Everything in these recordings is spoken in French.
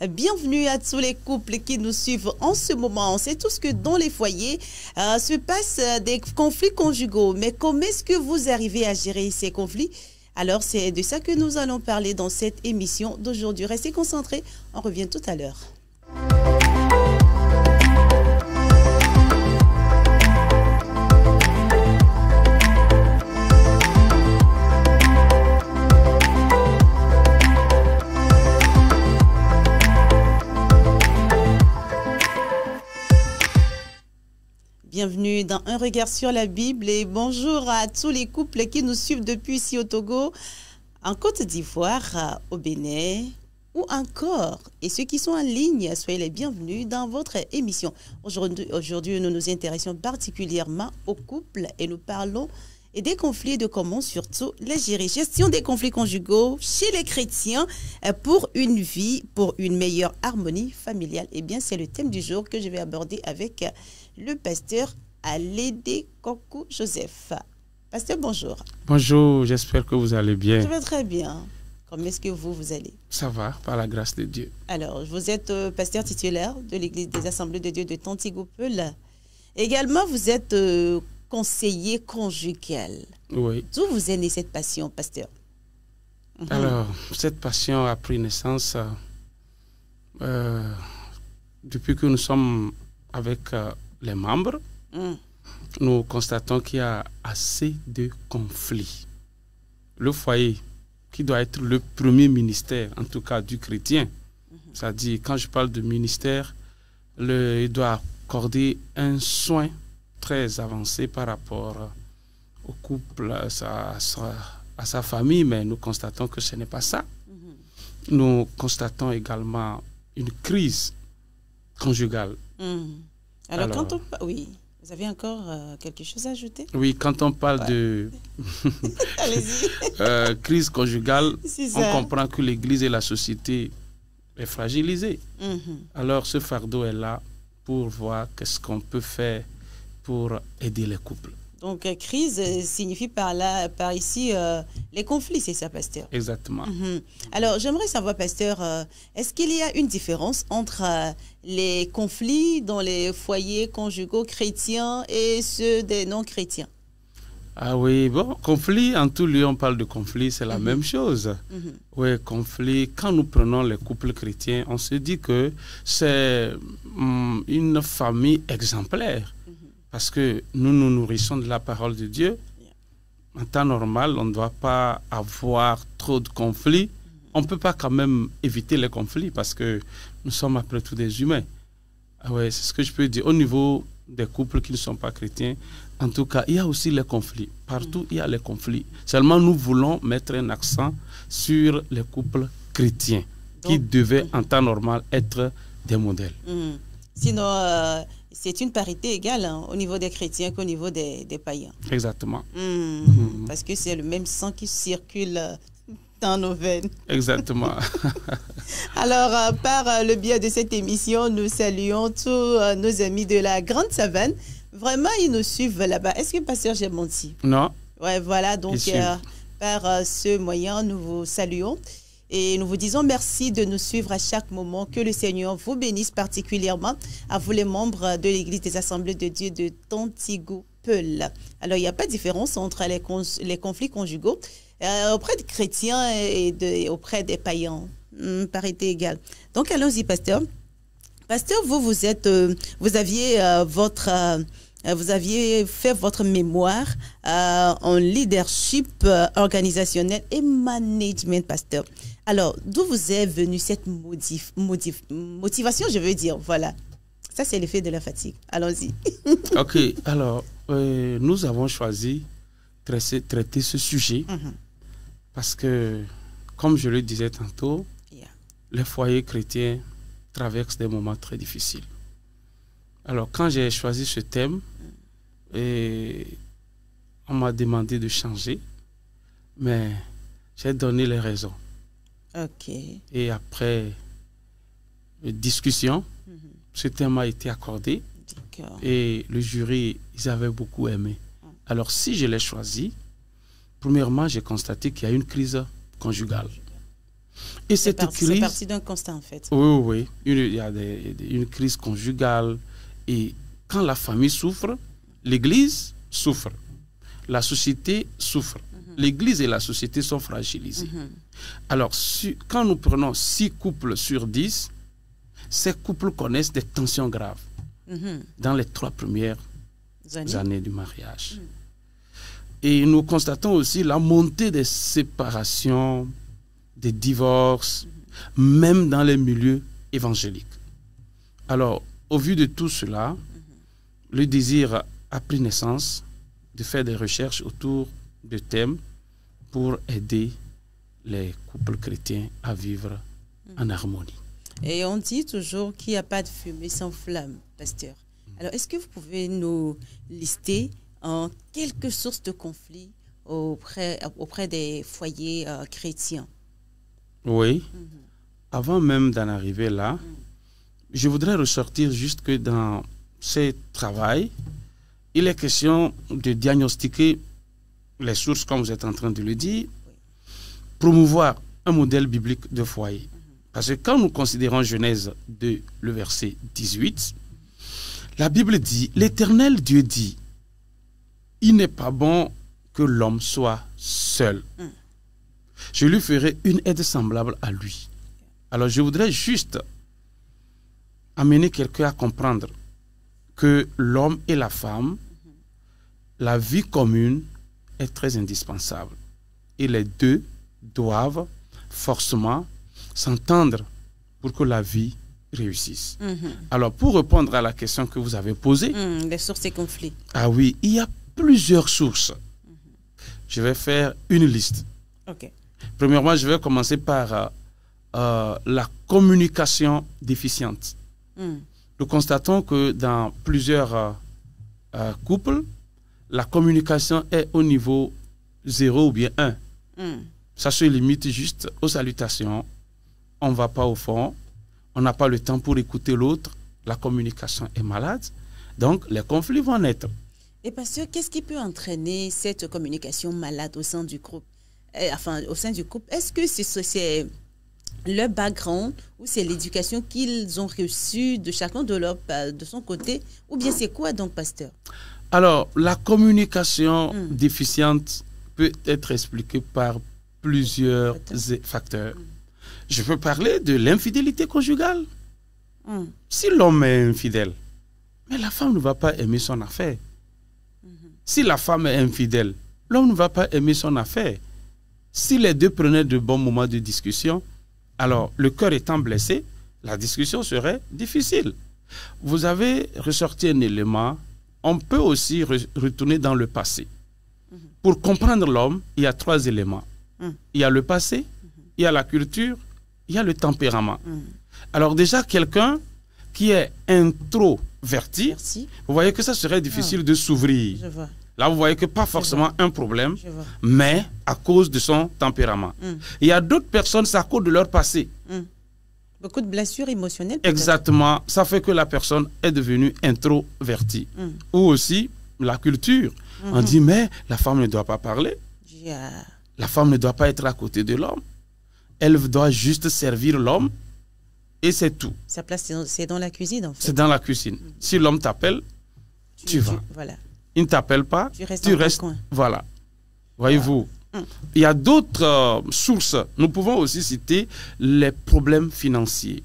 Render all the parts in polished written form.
Bienvenue à tous les couples qui nous suivent en ce moment. On sait tous que dans les foyers se passent des conflits conjugaux. Mais comment est-ce que vous arrivez à gérer ces conflits? Alors, c'est de ça que nous allons parler dans cette émission d'aujourd'hui. Restez concentrés, on revient tout à l'heure. Bienvenue dans Un regard sur la Bible et bonjour à tous les couples qui nous suivent depuis ici au Togo, en Côte d'Ivoire, au Bénin ou encore. Et ceux qui sont en ligne, soyez les bienvenus dans votre émission. Aujourd'hui, nous nous intéressons particulièrement aux couples et nous parlons des conflits et de comment surtout les gérer. Gestion des conflits conjugaux chez les chrétiens pour une vie, pour une meilleure harmonie familiale. Eh bien, c'est le thème du jour que je vais aborder avec le pasteur Alédé Kokou Joseph. Pasteur, bonjour. Bonjour, j'espère que vous allez bien. Je vais très bien. Comment est-ce que vous allez? Ça va, par la grâce de Dieu. Alors, vous êtes pasteur titulaire de l'Église des Assemblées de Dieu de Tontigou-Peul. Également, vous êtes conseiller conjugal. Oui. D'où vous est née cette passion, pasteur? Alors, cette passion a pris naissance depuis que nous sommes avec les membres. Nous constatons qu'il y a assez de conflits. Le foyer, qui doit être le premier ministère, en tout cas du chrétien, c'est-à-dire, quand je parle de ministère, il doit accorder un soin très avancé par rapport au couple, à sa famille, mais nous constatons que ce n'est pas ça. Nous constatons également une crise conjugale. Alors, quand on... Oui, vous avez encore quelque chose à ajouter? Oui, quand on parle de crise conjugale, on comprend que l'Église et la société est fragilisée. Alors, ce fardeau est là pour voir qu'est-ce qu'on peut faire pour aider les couples. Donc, crise signifie par ici les conflits, c'est ça, pasteur? Exactement. Alors, j'aimerais savoir, pasteur, est-ce qu'il y a une différence entre les conflits dans les foyers conjugaux chrétiens et ceux des non-chrétiens? Ah oui, bon, conflit, en tout lieu, on parle de conflit, c'est la même chose. Oui, conflit, quand nous prenons les couples chrétiens, on se dit que c'est une famille exemplaire. Parce que nous nous nourrissons de la parole de Dieu. En temps normal, on ne doit pas avoir trop de conflits. On ne peut pas quand même éviter les conflits parce que nous sommes après tout des humains. Ah ouais, c'est ce que je peux dire. Au niveau des couples qui ne sont pas chrétiens, en tout cas, il y a aussi les conflits. Partout, il y a les conflits. Seulement, nous voulons mettre un accent sur les couples chrétiens qui devaient, en temps normal, être des modèles. Sinon... c'est une parité égale au niveau des chrétiens qu'au niveau des païens. Exactement. Parce que c'est le même sang qui circule dans nos veines. Exactement. Alors, par le biais de cette émission, nous saluons tous nos amis de la Grande Savane. Vraiment, ils nous suivent là-bas. Est-ce que pasteur, j'ai menti? Non. Ouais, voilà. Donc, par ce moyen, nous vous saluons. Et nous vous disons merci de nous suivre à chaque moment. Que le Seigneur vous bénisse particulièrement à vous les membres de l'Église des Assemblées de Dieu de Tontigou-Peul. Alors, il n'y a pas de différence entre les conflits conjugaux auprès des chrétiens et auprès des païens. Parité égale. Donc, allons-y, pasteur. Pasteur, vous aviez fait votre mémoire en leadership organisationnel et management, pasteur. Alors, d'où vous est venue cette motivation, je veux dire, voilà. Ça, c'est l'effet de la fatigue. Allons-y. OK, alors, nous avons choisi de traiter ce sujet parce que, comme je le disais tantôt, les foyers chrétiens traversent des moments très difficiles. Alors, quand j'ai choisi ce thème, on m'a demandé de changer, mais j'ai donné les raisons. OK. Et après discussion, ce thème a été accordé. Et le jury, ils avaient beaucoup aimé. Alors, si je l'ai choisi, premièrement, j'ai constaté qu'il y a une crise conjugale. Et cette crise... C'est parti d'un constat, en fait. Oui. Il y a une crise conjugale. Et quand la famille souffre, l'Église souffre. La société souffre. L'Église et la société sont fragilisées. Alors, quand nous prenons 6 couples sur 10, ces couples connaissent des tensions graves dans les 3 premières années du mariage. Et nous constatons aussi la montée des séparations, des divorces, même dans les milieux évangéliques. Alors, au vu de tout cela, le désir a pris naissance de faire des recherches autour de thèmes pour aider les couples chrétiens à vivre en harmonie. Et on dit toujours qu'il n'y a pas de fumée sans flamme, pasteur. Alors, est-ce que vous pouvez nous lister en quelques sources de conflits auprès des foyers chrétiens? Oui. Avant même d'en arriver là, je voudrais ressortir juste que dans ce travail, il est question de diagnostiquer les sources, comme vous êtes en train de le dire, promouvoir un modèle biblique de foyer. Parce que quand nous considérons Genèse 2, le verset 18, la Bible dit, l'Éternel Dieu dit, il n'est pas bon que l'homme soit seul. Je lui ferai une aide semblable à lui. Alors je voudrais juste amener quelqu'un à comprendre que l'homme et la femme, la vie commune est très indispensable. Et les deux doivent forcément s'entendre pour que la vie réussisse. Alors, pour répondre à la question que vous avez posée... les sources et conflits. Ah oui, il y a plusieurs sources. Je vais faire une liste. OK. Premièrement, je vais commencer par la communication déficiente. Nous constatons que dans plusieurs couples, la communication est au niveau 0 ou bien 1. Ça se limite juste aux salutations. On ne va pas au fond. On n'a pas le temps pour écouter l'autre. La communication est malade. Donc, les conflits vont naître. Et pasteur, qu'est-ce qui peut entraîner cette communication malade au sein du groupe? Au sein du couple, est-ce que c'est le background ou c'est l'éducation qu'ils ont reçue de chacun de son côté? Ou bien c'est quoi donc, pasteur? Alors, la communication déficiente peut être expliquée par plusieurs facteurs. Je peux parler de l'infidélité conjugale. Si l'homme est infidèle, mais la femme ne va pas aimer son affaire. Si la femme est infidèle, l'homme ne va pas aimer son affaire. Si les deux prenaient de bons moments de discussion, alors le cœur étant blessé, la discussion serait difficile. Vous avez ressorti un élément. On peut aussi retourner dans le passé. Pour comprendre l'homme, il y a 3 éléments. Il y a le passé, il y a la culture, il y a le tempérament. Alors déjà, quelqu'un qui est introverti, vous voyez que ça serait difficile de s'ouvrir. Là, vous voyez que pas forcément un problème, mais à cause de son tempérament. Il y a d'autres personnes, c'est à cause de leur passé. Beaucoup de blessures émotionnelles. Exactement. Ça fait que la personne est devenue introvertie. Ou aussi la culture. On dit, mais la femme ne doit pas parler. La femme ne doit pas être à côté de l'homme. Elle doit juste servir l'homme et c'est tout. Sa place, c'est dans la cuisine, en fait. C'est dans la cuisine. Si l'homme t'appelle, tu vas. Voilà. Il ne t'appelle pas, tu restes. Coin. Voilà. Voyez-vous. Il y a d'autres sources. Nous pouvons aussi citer les problèmes financiers.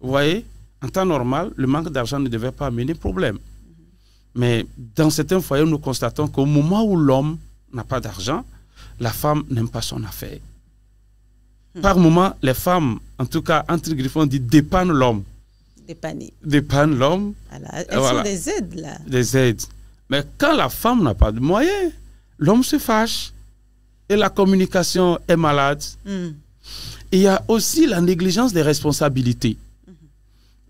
Vous voyez, en temps normal, le manque d'argent ne devait pas amener problème. Mais dans certains foyers, nous constatons qu'au moment où l'homme n'a pas d'argent, la femme n'aime pas son affaire. Par moment, les femmes, en tout cas, entre griffons, disent dépannent l'homme. Dépannent l'homme. Voilà. Elles sont des aides, là. Des aides. Mais quand la femme n'a pas de moyens, l'homme se fâche. Et la communication est malade. Et il y a aussi la négligence des responsabilités.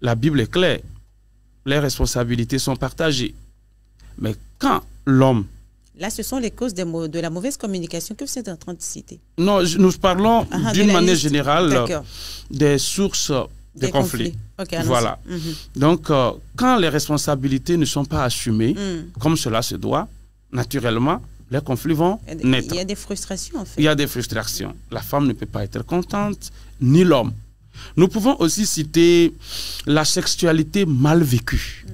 La Bible est claire. Les responsabilités sont partagées. Mais quand l'homme... Là, ce sont les causes de la mauvaise communication que vous êtes en train de citer. Non, nous parlons d'une manière générale des sources de conflits. Okay, voilà. Donc, quand les responsabilités ne sont pas assumées, comme cela se doit, naturellement, les conflits vont naître. Il y a des frustrations, en fait. Il y a des frustrations. La femme ne peut pas être contente, ni l'homme. Nous pouvons aussi citer la sexualité mal vécue.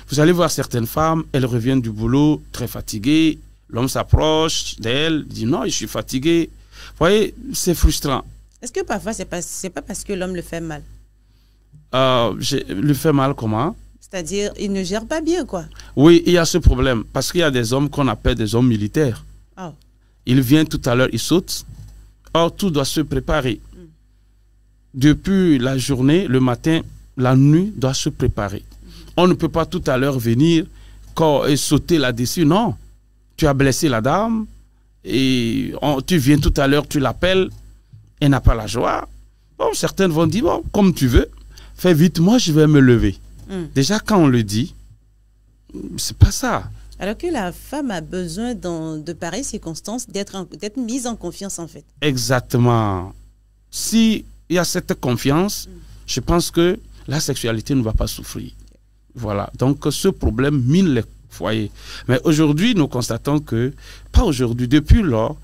Vous allez voir certaines femmes, elles reviennent du boulot très fatiguées. L'homme s'approche d'elle, dit non, je suis fatigué. Vous voyez, c'est frustrant. Est-ce que parfois, c'est pas parce que l'homme le fait mal? Le fait mal comment? C'est-à-dire, il ne gère pas bien, quoi. Oui, il y a ce problème. Parce qu'il y a des hommes qu'on appelle des hommes militaires. Oh. Il vient tout à l'heure, il saute. Or, tout doit se préparer. Depuis la journée, le matin, la nuit doit se préparer. On ne peut pas tout à l'heure venir et sauter là-dessus. Non. Tu as blessé la dame et tu viens tout à l'heure, tu l'appelles, elle n'a pas la joie. Bon, certaines vont dire, bon, comme tu veux, fais vite, moi je vais me lever. Déjà, quand on le dit, c'est pas ça. Alors que la femme a besoin, de pareilles circonstances, d'être mise en confiance, en fait. Exactement. S'il y a cette confiance, je pense que la sexualité ne va pas souffrir. Voilà. Donc, ce problème mine les foyers. Mais aujourd'hui, nous constatons que, pas aujourd'hui, depuis lors,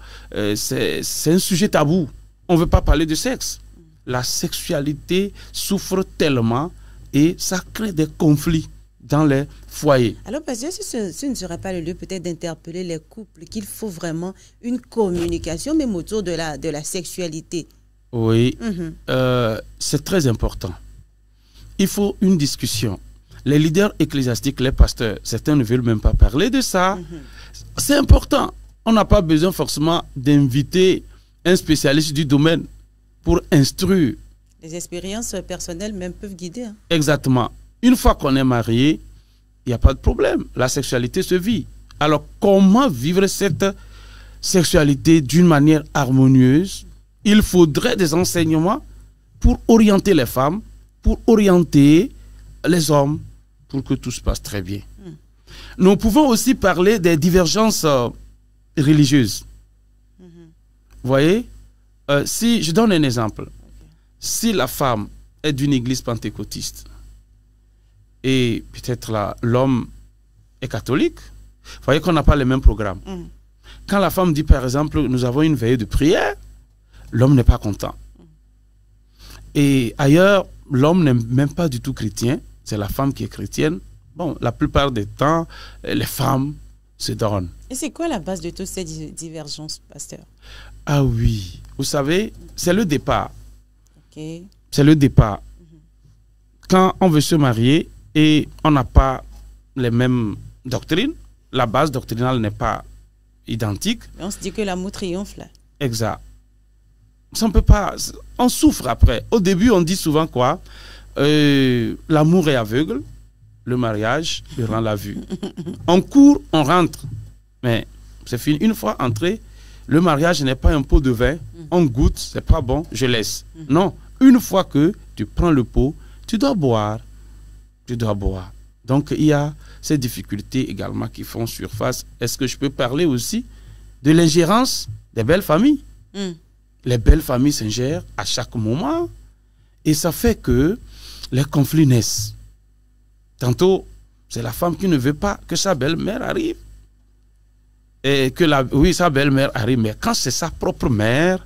c'est un sujet tabou. On ne veut pas parler de sexe. La sexualité souffre tellement et ça crée des conflits dans les foyers. Alors, pasteur, ce ne serait pas le lieu peut-être d'interpeller les couples qu'il faut vraiment une communication, même autour de la sexualité? Oui, c'est très important. Il faut une discussion. Les leaders ecclésiastiques, les pasteurs, certains ne veulent même pas parler de ça. C'est important. On n'a pas besoin forcément d'inviter un spécialiste du domaine pour instruire. Les expériences personnelles même peuvent guider. Hein. Exactement. Une fois qu'on est marié, il n'y a pas de problème. La sexualité se vit. Alors, comment vivre cette sexualité d'une manière harmonieuse? Il faudrait des enseignements pour orienter les femmes, pour orienter les hommes, pour que tout se passe très bien. Nous pouvons aussi parler des divergences religieuses. Vous voyez, si je donne un exemple. Si la femme est d'une église pentecôtiste et peut-être l'homme est catholique, vous voyez qu'on n'a pas les mêmes programmes. Quand la femme dit par exemple, nous avons une veillée de prière, l'homme n'est pas content. Et ailleurs, l'homme n'est même pas du tout chrétien, c'est la femme qui est chrétienne. Bon, la plupart des temps, les femmes se donnent. Et c'est quoi la base de toutes ces divergences, pasteur? Ah oui, vous savez, c'est le départ. Okay. C'est le départ. Quand on veut se marier et on n'a pas les mêmes doctrines, la base doctrinale n'est pas identique. On se dit que l'amour triomphe là. Exact. Ça, on peut pas. On souffre après. Au début, on dit souvent quoi? L'amour est aveugle, le mariage lui rend la vue. On court, on rentre. Mais c'est fini. Une fois entré, le mariage n'est pas un pot de vin. On goûte, c'est pas bon, je laisse. Non. Une fois que tu prends le pot, tu dois boire. Tu dois boire. Donc, il y a ces difficultés également qui font surface. Est-ce que je peux parler aussi de l'ingérence des belles familles? Les belles familles s'ingèrent à chaque moment et ça fait que les conflits naissent. Tantôt, c'est la femme qui ne veut pas que sa belle-mère arrive. Et que sa belle-mère arrive, mais quand c'est sa propre mère,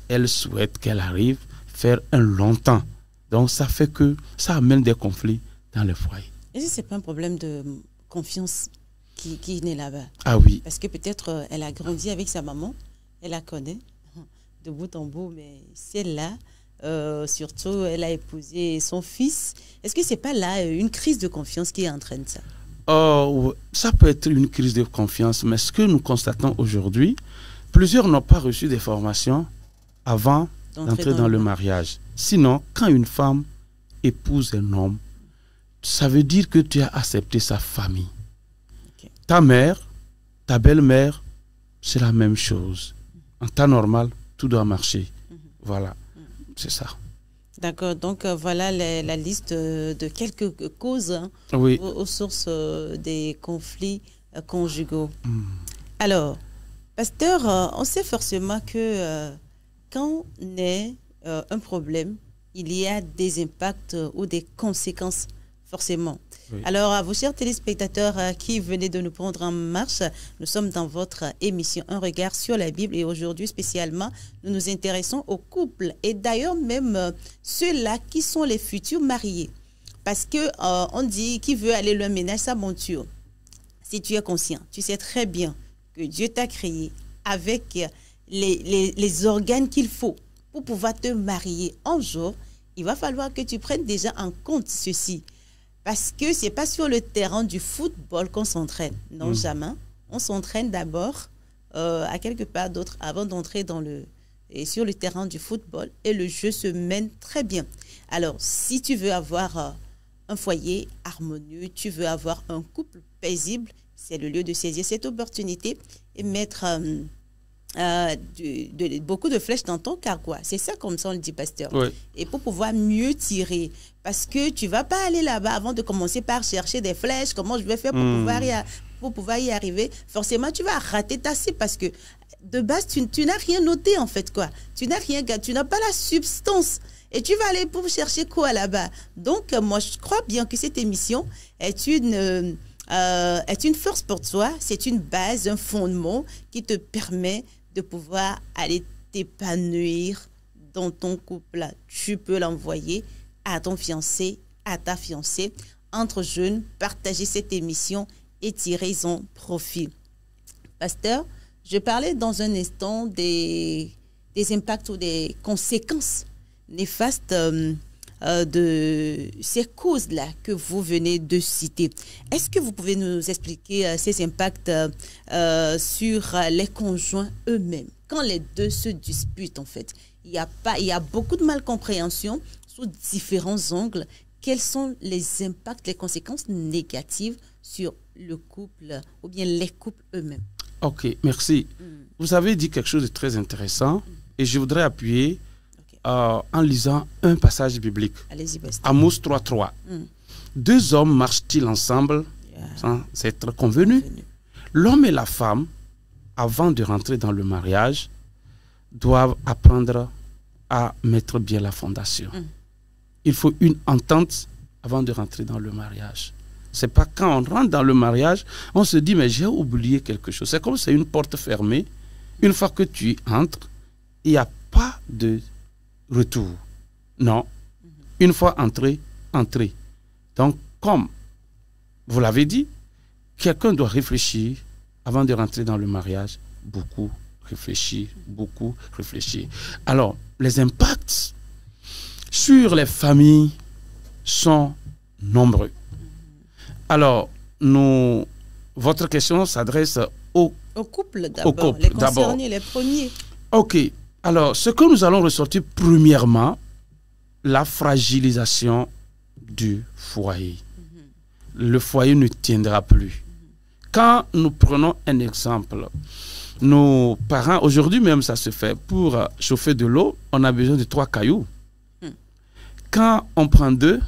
elle souhaite qu'elle arrive faire un long temps. Donc, ça fait que ça amène des conflits dans le foyer. Et si ce n'est pas un problème de confiance qui naît là-bas? Ah oui. Parce que peut-être elle a grandi avec sa maman, elle la connaît de bout en bout, mais celle-là, surtout, elle a épousé son fils. Est-ce que ce n'est pas là une crise de confiance qui entraîne ça? Ça peut être une crise de confiance, mais ce que nous constatons aujourd'hui, plusieurs n'ont pas reçu des formations avant d'entrer dans le mariage. Sinon, quand une femme épouse un homme, ça veut dire que tu as accepté sa famille. Okay. Ta mère, ta belle-mère, c'est la même chose. En temps normal, tout doit marcher. Voilà, c'est ça. D'accord, donc voilà la liste de quelques causes aux sources des conflits conjugaux. Alors, pasteur, on sait forcément que quand naît un problème, il y a des impacts ou des conséquences, forcément. Oui. Alors, à vos chers téléspectateurs qui venez de nous prendre en marche, nous sommes dans votre émission Un regard sur la Bible et aujourd'hui spécialement, nous nous intéressons aux couples et d'ailleurs même ceux-là qui sont les futurs mariés. Parce que on dit qui veut aller le ménage sa monture. Si tu es conscient, tu sais très bien que Dieu t'a créé avec les organes qu'il faut pour pouvoir te marier un jour. Il va falloir que tu prennes déjà en compte ceci. Parce que ce n'est pas sur le terrain du football qu'on s'entraîne. Non, jamais. On s'entraîne d'abord à quelque part d'autre avant d'entrer sur le terrain du football. Et le jeu se mène très bien. Alors, si tu veux avoir un foyer harmonieux, tu veux avoir un couple paisible, c'est le lieu de saisir cette opportunité et mettre beaucoup de flèches dans ton carquois. C'est ça, comme ça on le dit, pasteur. Oui. Et pour pouvoir mieux tirer. Parce que tu ne vas pas aller là-bas avant de commencer par chercher des flèches. Comment je vais faire pour pouvoir y arriver? Forcément, tu vas rater ta cible parce que de base, tu n'as rien noté en fait, quoi. Tu n'as pas la substance. Et tu vas aller pour chercher quoi là-bas? Donc, moi, je crois bien que cette émission est une force pour toi. C'est une base, un fondement qui te permet de pouvoir aller t'épanouir dans ton couple. Tu peux l'envoyer à ton fiancé, à ta fiancée, entre jeunes, partager cette émission et tirer son profit. Pasteur, je parlais dans un instant des impacts ou des conséquences néfastes de ces causes-là que vous venez de citer. Est-ce que vous pouvez nous expliquer ces impacts sur les conjoints eux-mêmes? Quand les deux se disputent, en fait, il y a beaucoup de malcompréhension sous différents angles. Quels sont les impacts, les conséquences négatives sur le couple ou bien les couples eux-mêmes? Ok, merci. Vous avez dit quelque chose de très intéressant et je voudrais appuyer en lisant un passage biblique. Allez-y, pasteur. Amos 3.3. Deux hommes marchent-ils ensemble sans être convenus? L'homme et la femme, avant de rentrer dans le mariage, doivent apprendre à mettre bien la fondation. Il faut une entente avant de rentrer dans le mariage. C'est pas quand on rentre dans le mariage, on se dit, mais j'ai oublié quelque chose. C'est comme si c'est une porte fermée. Une fois que tu entres, il n'y a pas de retour. Non. Une fois entré, entré. Donc, comme vous l'avez dit, quelqu'un doit réfléchir avant de rentrer dans le mariage. Beaucoup réfléchir, beaucoup réfléchir. Alors, les impacts sur les familles sont nombreux. Alors, votre question s'adresse au couple d'abord, les concernés, les premiers. Ok. Alors, ce que nous allons ressortir premièrement, la fragilisation du foyer. Le foyer ne tiendra plus. Quand nous prenons un exemple, nos parents, aujourd'hui même ça se fait, pour chauffer de l'eau, on a besoin de 3 cailloux. Quand on prend 2,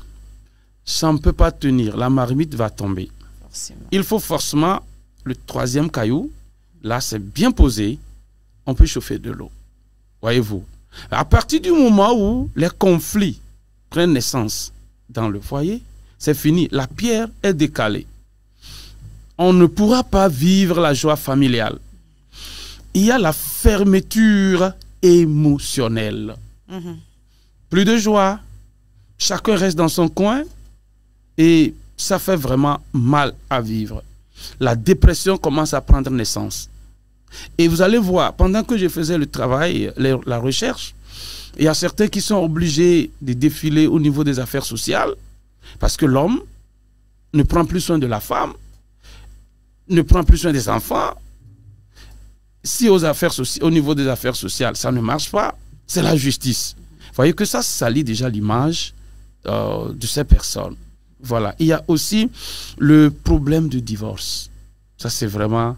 ça ne peut pas tenir, la marmite va tomber. Forcément. Il faut forcément le 3e caillou, là c'est bien posé, on peut chauffer de l'eau. Voyez-vous, à partir du moment où les conflits prennent naissance dans le foyer, c'est fini, la pierre est décalée. On ne pourra pas vivre la joie familiale. Il y a la fermeture émotionnelle. Plus de joie, chacun reste dans son coin et ça fait vraiment mal à vivre. La dépression commence à prendre naissance. Et vous allez voir, pendant que je faisais le travail, la recherche, il y a certains qui sont obligés de défiler au niveau des affaires sociales parce que l'homme ne prend plus soin de la femme, ne prend plus soin des enfants. Si au niveau des affaires sociales, ça ne marche pas, c'est la justice. Vous voyez que ça salit déjà l'image de ces personnes. Voilà. Il y a aussi le problème du divorce. Ça, c'est vraiment,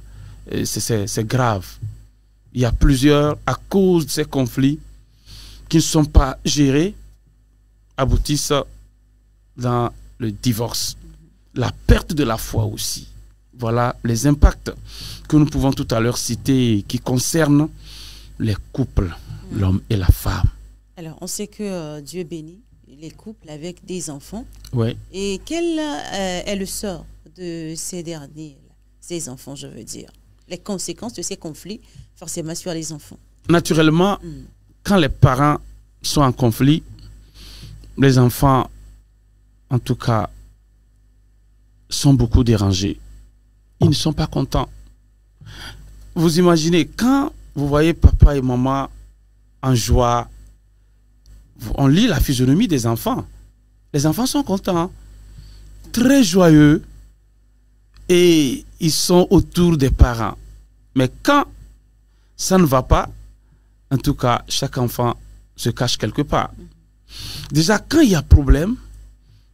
c'est grave. Il y a plusieurs, à cause de ces conflits, qui ne sont pas gérés, aboutissent dans le divorce. La perte de la foi aussi. Voilà les impacts que nous pouvons tout à l'heure citer qui concernent les couples, l'homme et la femme. Alors, on sait que Dieu bénit les couples avec des enfants. Oui. Et quel est le sort de ces derniers, ces enfants, je veux dire, les conséquences de ces conflits, forcément sur les enfants? Naturellement, quand les parents sont en conflit, les enfants, en tout cas, sont beaucoup dérangés. Ils ne sont pas contents. Vous imaginez, quand vous voyez papa et maman en joie, on lit la physionomie des enfants. Les enfants sont contents, très joyeux, et ils sont autour des parents. Mais quand ça ne va pas, en tout cas, chaque enfant se cache quelque part. Déjà, quand il y a problème,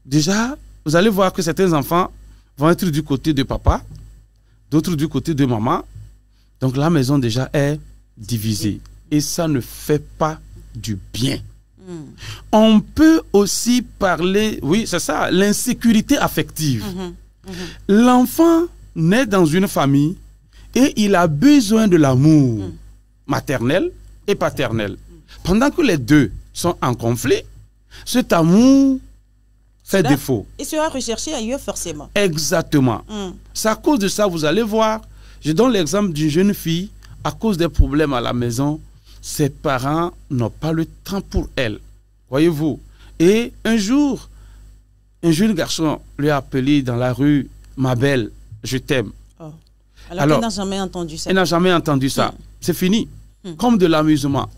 déjà, vous allez voir que certains enfants vont être du côté de papa, d'autres du côté de maman. Donc la maison déjà est divisée. Et ça ne fait pas du bien. On peut aussi parler, oui, c'est ça, l'insécurité affective. L'enfant naît dans une famille et il a besoin de l'amour maternel et paternel. Pendant que les deux sont en conflit, cet amour fait défaut. Il sera recherché ailleurs forcément. Exactement. C'est à cause de ça, vous allez voir, je donne l'exemple d'une jeune fille, à cause des problèmes à la maison, ses parents n'ont pas le temps pour elle. Voyez-vous. Et un jour, un jeune garçon lui a appelé dans la rue, « Ma belle, je t'aime ». Oh. Alors elle n'a jamais entendu ça. Elle n'a jamais entendu ça. C'est fini. Comme de l'amusement.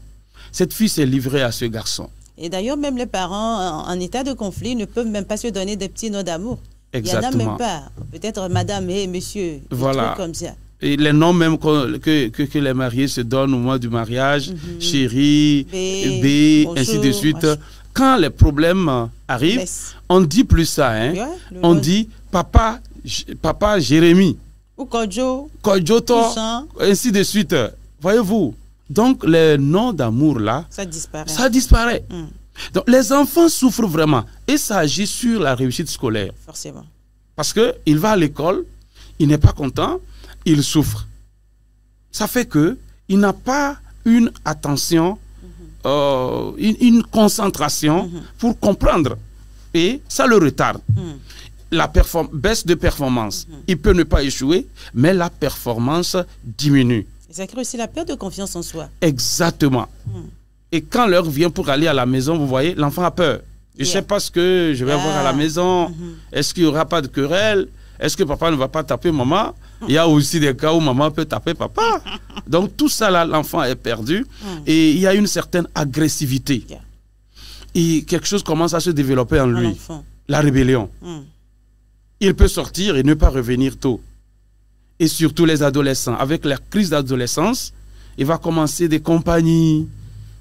Cette fille s'est livrée à ce garçon. Et d'ailleurs, même les parents en état de conflit ne peuvent même pas se donner des petits noms d'amour. Exactement. Il n'y en a même pas. Peut-être madame et monsieur. Voilà. Des trucs comme ça. Et les noms même que les mariés se donnent au moment du mariage, chérie, B, bonjour, ainsi de suite. Quand les problèmes arrivent, on ne dit plus ça. Hein? Yeah, on dit papa Jérémie. Ou Kodjo. Kodjoto, ainsi de suite. Voyez-vous. Donc, les noms d'amour là, ça disparaît. Ça disparaît. Donc, les enfants souffrent vraiment. Et ça agit sur la réussite scolaire. Forcément. Parce qu'il va à l'école, il n'est pas content, il souffre. Ça fait qu'il n'a pas une attention, une concentration pour comprendre. Et ça le retarde. La baisse de performance. Il peut ne pas échouer, mais la performance diminue. Ça crée aussi la perte de confiance en soi. Exactement. Et quand l'heure vient pour aller à la maison, vous voyez, l'enfant a peur. Je ne sais pas ce que je vais avoir à la maison. Est-ce qu'il n'y aura pas de querelle? Est-ce que papa ne va pas taper maman? Il y a aussi des cas où maman peut taper papa. Donc tout ça là, l'enfant est perdu. Et il y a une certaine agressivité. Et quelque chose commence à se développer en lui. La rébellion. Il peut sortir et ne pas revenir tôt. Et surtout les adolescents. Avec la crise d'adolescence, il va commencer des compagnies.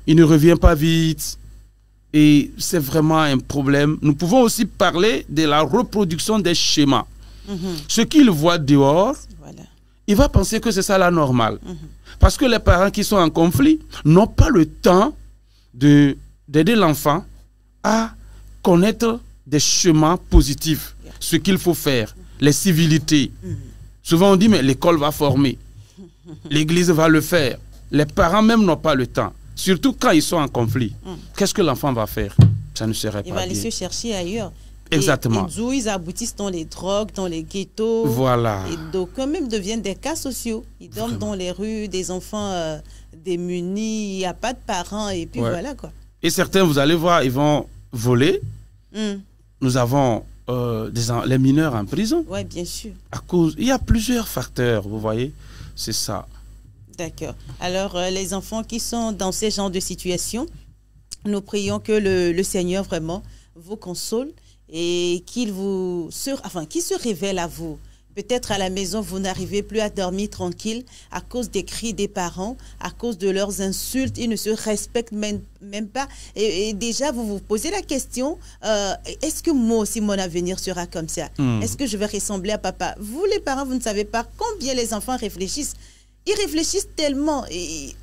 Il ne revient pas vite. Et c'est vraiment un problème. Nous pouvons aussi parler de la reproduction des schémas. Ce qu'il voit dehors, il va penser que c'est ça la normale. Parce que les parents qui sont en conflit n'ont pas le temps d'aider l'enfant à connaître des schémas positifs. Ce qu'il faut faire, les civilités. Souvent on dit, mais l'école va former. L'église va le faire. Les parents même n'ont pas le temps. Surtout quand ils sont en conflit. Qu'est-ce que l'enfant va faire? Ça ne serait pas bien. Il va aller se chercher ailleurs. Exactement. Et d'où ils aboutissent dans les drogues, dans les ghettos. Voilà. Et d'aucuns même deviennent des cas sociaux. Ils dorment dans les rues, des enfants démunis, il n'y a pas de parents. Et puis voilà quoi. Et certains, vous allez voir, ils vont voler. Nous avons les mineurs en prison. Oui, bien sûr. Il y a plusieurs facteurs, vous voyez. C'est ça. D'accord. Alors, les enfants qui sont dans ces genres de situations, nous prions que le Seigneur vraiment vous console et qu'il se révèle à vous. Peut-être à la maison, vous n'arrivez plus à dormir tranquille à cause des cris des parents, à cause de leurs insultes. Ils ne se respectent même pas. Et déjà, vous vous posez la question, est-ce que moi aussi, mon avenir sera comme ça? Est-ce que je vais ressembler à papa? Vous, les parents, vous ne savez pas combien les enfants réfléchissent. Ils réfléchissent tellement. Et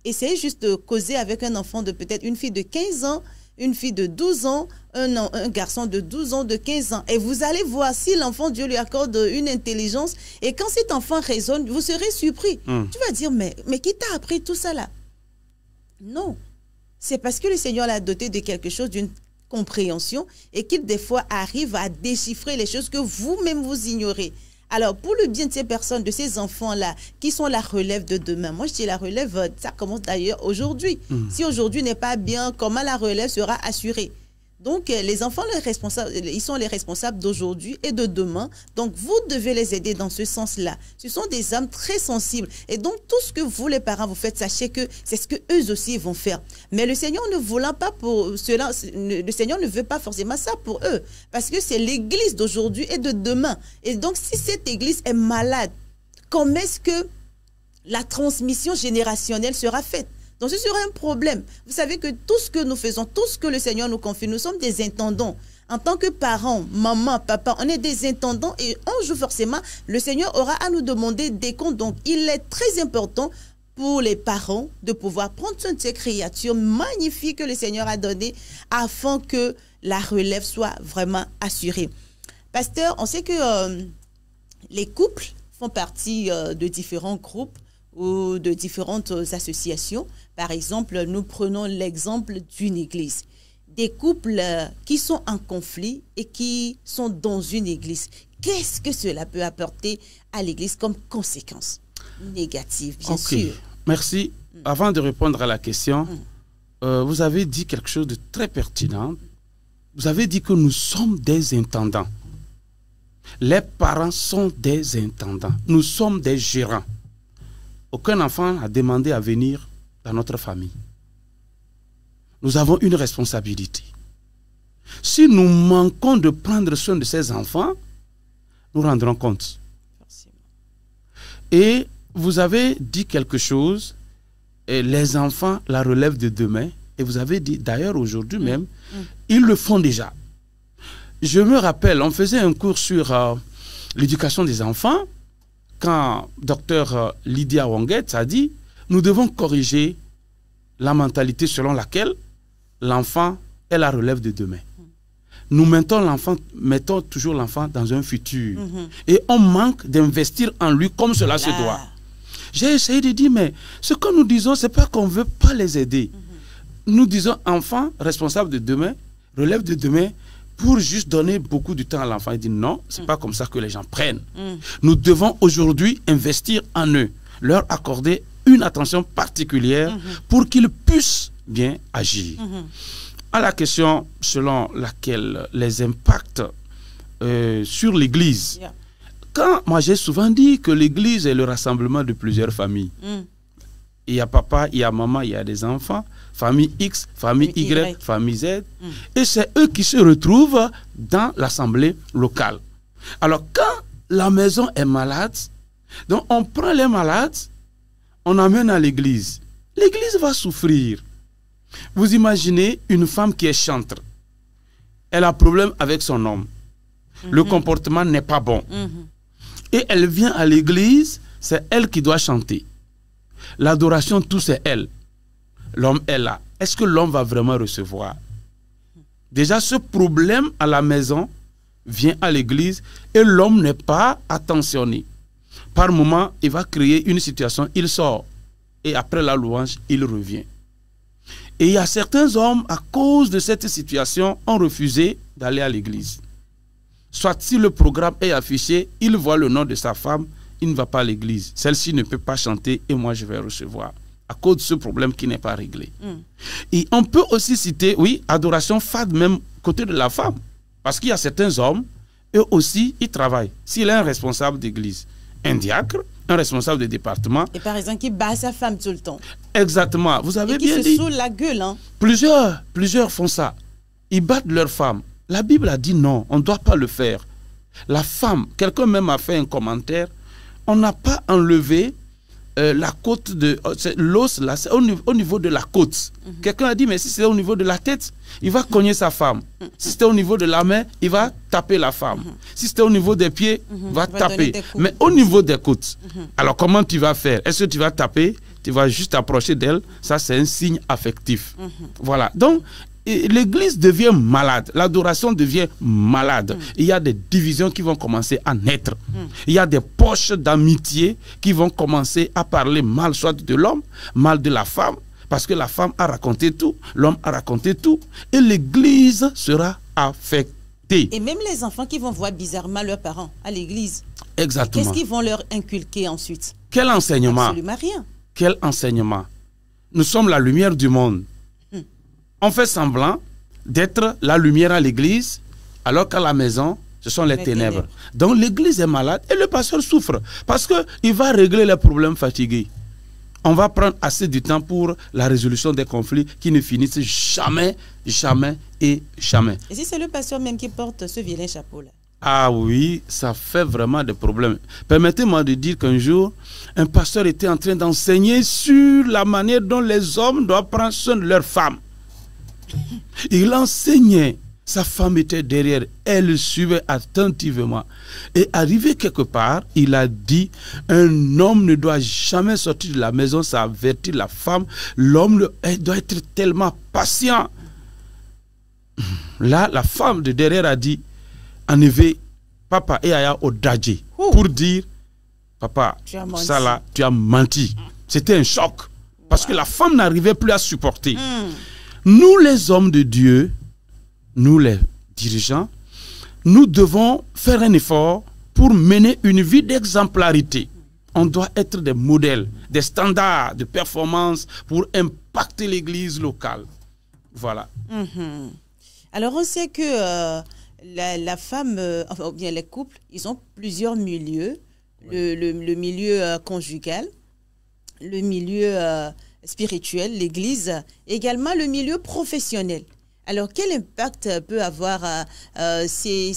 essayez juste de causer avec un enfant de peut-être une fille de 15 ans, une fille de 12 ans, un garçon de 12 ans, de 15 ans. Et vous allez voir si l'enfant, Dieu lui accorde une intelligence. Et quand cet enfant raisonne, vous serez surpris. Tu vas dire, mais qui t'a appris tout ça là? Non. C'est parce que le Seigneur l'a doté de quelque chose, d'une compréhension et qu'ils, des fois, arrivent à déchiffrer les choses que vous-même vous ignorez. Alors, pour le bien de ces personnes, de ces enfants-là, qui sont la relève de demain, moi je dis la relève, ça commence d'ailleurs aujourd'hui. Si aujourd'hui n'est pas bien, comment la relève sera assurée? Donc, les enfants, ils sont les responsables d'aujourd'hui et de demain. Donc, vous devez les aider dans ce sens-là. Ce sont des âmes très sensibles. Et donc, tout ce que vous, les parents, vous faites, sachez que c'est ce qu'eux aussi vont faire. Mais le Seigneur ne voulant pas pour cela, le Seigneur ne veut pas forcément ça pour eux. Parce que c'est l'église d'aujourd'hui et de demain. Et donc, si cette église est malade, comment est-ce que la transmission générationnelle sera faite? Donc, ce sera un problème. Vous savez que tout ce que nous faisons, tout ce que le Seigneur nous confie, nous sommes des intendants. En tant que parents, maman, papa, on est des intendants et un jour, forcément, le Seigneur aura à nous demander des comptes. Donc, il est très important pour les parents de pouvoir prendre soin de ces créatures magnifiques que le Seigneur a données afin que la relève soit vraiment assurée. Pasteur, on sait que les couples font partie de différents groupes ou de différentes associations. Par exemple, nous prenons l'exemple d'une église. Des couples qui sont en conflit et qui sont dans une église. Qu'est-ce que cela peut apporter à l'église comme conséquence négative, bien sûr? Merci. Avant de répondre à la question, vous avez dit quelque chose de très pertinent. Vous avez dit que nous sommes des intendants. Les parents sont des intendants. Nous sommes des gérants. Aucun enfant n'a demandé à venir dans notre famille. Nous avons une responsabilité. Si nous manquons de prendre soin de ces enfants, nous rendrons compte. Et vous avez dit quelque chose, et les enfants la relève de demain, et vous avez dit, d'ailleurs aujourd'hui même, ils le font déjà. Je me rappelle, on faisait un cours sur l'éducation des enfants, quand Dr Lydia Wanguet a dit, nous devons corriger la mentalité selon laquelle l'enfant est la relève de demain. Nous mettons toujours l'enfant dans un futur. Et on manque d'investir en lui comme cela se doit. J'ai essayé de dire, mais ce que nous disons, ce n'est pas qu'on ne veut pas les aider. Nous disons enfant, responsable de demain, relève de demain, pour juste donner beaucoup de temps à l'enfant. Il dit non, ce n'est pas comme ça que les gens prennent. Nous devons aujourd'hui investir en eux, leur accorder une attention particulière pour qu'ils puissent bien agir. À la question selon laquelle les impacts sur l'Église, quand moi j'ai souvent dit que l'Église est le rassemblement de plusieurs familles. Il y a papa, il y a maman, il y a des enfants, famille X, famille Y, famille Z. Et c'est eux qui se retrouvent dans l'assemblée locale. Alors, quand la maison est malade, donc on prend les malades, on amène à l'église. L'église va souffrir. Vous imaginez une femme qui est chantre. Elle a problème avec son homme. Le comportement n'est pas bon. Et elle vient à l'église, c'est elle qui doit chanter. L'adoration, tout c'est elle. L'homme est là. Est-ce que l'homme va vraiment recevoir? Déjà, ce problème à la maison vient à l'église et l'homme n'est pas attentionné. Par moment, il va créer une situation, il sort. Et après la louange, il revient. Et il y a certains hommes, à cause de cette situation, ont refusé d'aller à l'église. Soit si le programme est affiché, il voit le nom de sa femme, il ne va pas à l'église. Celle-ci ne peut pas chanter et moi je vais recevoir. À cause de ce problème qui n'est pas réglé. Et on peut aussi citer, oui, adoration fade même côté de la femme. Parce qu'il y a certains hommes, eux aussi, ils travaillent. S'il est un responsable d'église, un diacre, un responsable de département. Et par exemple, qui bat sa femme tout le temps. Exactement. Vous avez bien dit. Qui se saoule la gueule. Hein. Plusieurs font ça. Ils battent leur femme. La Bible a dit non, on ne doit pas le faire. La femme, quelqu'un même a fait un commentaire, on n'a pas enlevé la côte de l'os là, c'est au niveau de la côte. Quelqu'un a dit mais si c'est au niveau de la tête, il va cogner sa femme. Si c'est au niveau de la main, il va taper la femme. Si c'est au niveau des pieds, il va taper. Mais au niveau des côtes, alors comment tu vas faire? Est-ce que tu vas taper? Tu vas juste approcher d'elle? Ça c'est un signe affectif. Voilà. Donc l'église devient malade, l'adoration devient malade. Il y a des divisions qui vont commencer à naître. Il y a des poches d'amitié qui vont commencer à parler mal, soit de l'homme, mal de la femme, Parce que la femme a raconté tout, l'homme a raconté tout, et l'église sera affectée. Et même les enfants qui vont voir bizarrement leurs parents à l'église. Exactement. Qu'est-ce qu'ils vont leur inculquer ensuite? Quel enseignement? Absolument rien. Quel enseignement? Nous sommes la lumière du monde. On fait semblant d'être la lumière à l'église, alors qu'à la maison, ce sont les ténèbres. Donc l'église est malade et le pasteur souffre parce qu'il va régler les problèmes fatigués. On va prendre assez de temps pour la résolution des conflits qui ne finissent jamais, jamais et jamais. Et si c'est le pasteur même qui porte ce vilain chapeau-là? Ah oui, ça fait vraiment des problèmes. Permettez-moi de dire qu'un jour, un pasteur était en train d'enseigner sur la manière dont les hommes doivent prendre soin de leurs femmes. Il enseignait. Sa femme était derrière, elle le suivait attentivement. Et arrivé quelque part, il a dit, un homme ne doit jamais sortir de la maison sans avertir la femme. L'homme doit être tellement patient. Là, la femme de derrière a dit, en effet, papa et aya au dadje, pour dire, papa, ça là, tu as menti. C'était un choc, parce que la femme n'arrivait plus à supporter. Nous, les hommes de Dieu, nous les dirigeants, nous devons faire un effort pour mener une vie d'exemplarité. On doit être des modèles, des standards de performance pour impacter l'église locale. Voilà. Alors on sait que la femme, enfin, ou bien les couples, ils ont plusieurs milieux. Le milieu conjugal, le milieu spirituel, l'église, également le milieu professionnel. Alors, quel impact peut avoir ces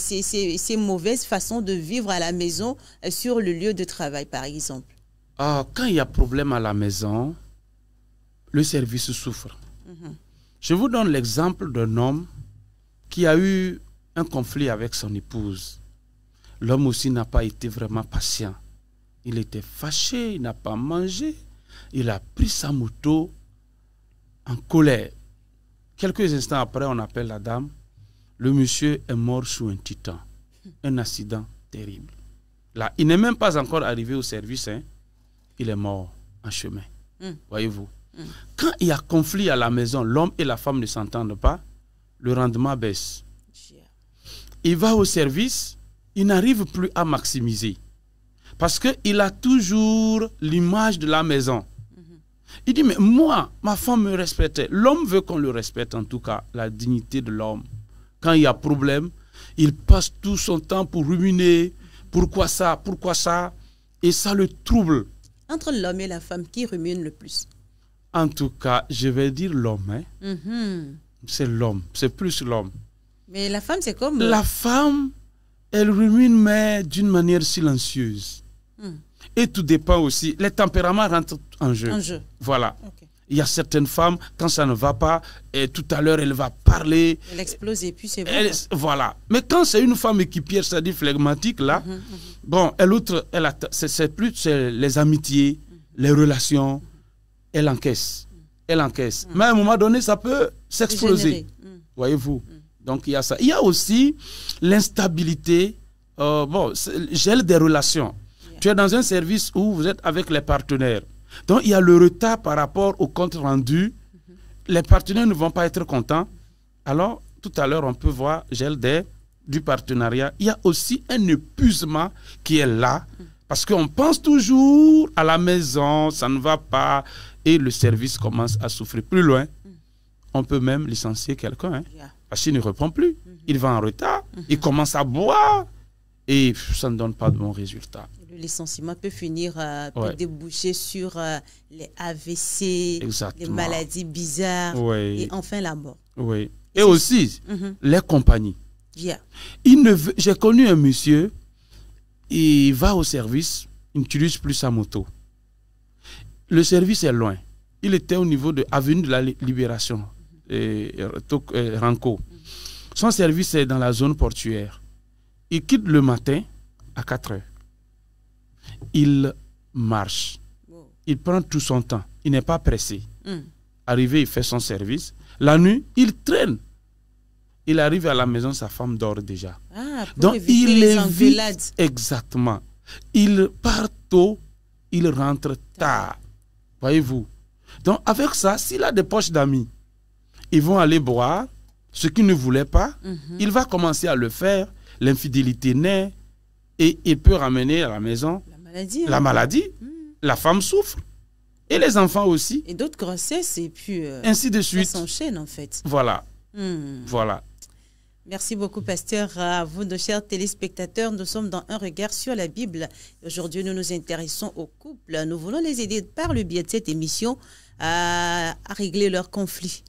mauvaises façons de vivre à la maison sur le lieu de travail, par exemple? Quand il y a problème à la maison, le service souffre. Je vous donne l'exemple d'un homme qui a eu un conflit avec son épouse. L'homme aussi n'a pas été vraiment patient. Il était fâché, il n'a pas mangé. Il a pris sa moto en colère. Quelques instants après, on appelle la dame. Le monsieur est mort sous un titan. Un accident terrible. Là, il n'est même pas encore arrivé au service. Il est mort en chemin. Voyez-vous. Quand il y a conflit à la maison, l'homme et la femme ne s'entendent pas, le rendement baisse. Il va au service, il n'arrive plus à maximiser. Parce qu'il a toujours l'image de la maison. Il dit, mais moi, ma femme me respectait. L'homme veut qu'on le respecte, en tout cas, la dignité de l'homme. Quand il y a problème, il passe tout son temps pour ruminer. Pourquoi ça? Pourquoi ça? Et ça le trouble. Entre l'homme et la femme, qui rumine le plus? En tout cas, je vais dire l'homme. C'est l'homme. C'est plus l'homme. Mais la femme, c'est comme... La femme, elle rumine, mais d'une manière silencieuse. Et tout dépend aussi. Les tempéraments rentrent en jeu. Voilà. Il y a certaines femmes, quand ça ne va pas, et tout à l'heure, elle va parler. Elle explose et puis c'est bon. Voilà. Mais quand c'est une femme équipière, c'est-à-dire flegmatique, là, bon, c'est plus les amitiés, les relations, elle encaisse. Elle encaisse. Mais à un moment donné, ça peut s'exploser. Voyez-vous. Donc, il y a ça. Il y a aussi l'instabilité, gel des relations. Tu es dans un service où vous êtes avec les partenaires. Donc, il y a le retard par rapport au compte rendu. Les partenaires ne vont pas être contents. Alors, tout à l'heure, on peut voir gel du partenariat. Il y a aussi un épuisement qui est là. Parce qu'on pense toujours à la maison, ça ne va pas. Et le service commence à souffrir. Plus loin, on peut même licencier quelqu'un. Parce qu'il ne reprend plus. Il va en retard. Il commence à boire. Et ça ne donne pas de bons résultats. Le licenciement peut finir, peut déboucher sur les AVC, les maladies bizarres et enfin la mort. Oui. Et aussi, les compagnies. J'ai connu un monsieur, il va au service, il n'utilise plus sa moto. Le service est loin. Il était au niveau de Avenue de la Libération, Ranco. Son service est dans la zone portuaire. Il quitte le matin à 4 heures. Il marche. Il prend tout son temps. Il n'est pas pressé. Arrivé, il fait son service. La nuit, il traîne. Il arrive à la maison, sa femme dort déjà. Donc, il évite. Exactement. Il part tôt, il rentre tard. Voyez-vous. Donc, avec ça, s'il a des poches d'amis, ils vont aller boire ce qu'il ne voulait pas. Il va commencer à le faire. L'infidélité naît et il peut ramener à la maison la maladie. La femme souffre et les enfants aussi. Et d'autres grossesses et puis ainsi de suite. Ça s'enchaîne en fait. Voilà. Voilà. Merci beaucoup, pasteur. À vous, nos chers téléspectateurs, nous sommes dans Un regard sur la Bible. Aujourd'hui, nous nous intéressons aux couples. Nous voulons les aider par le biais de cette émission à régler leurs conflits.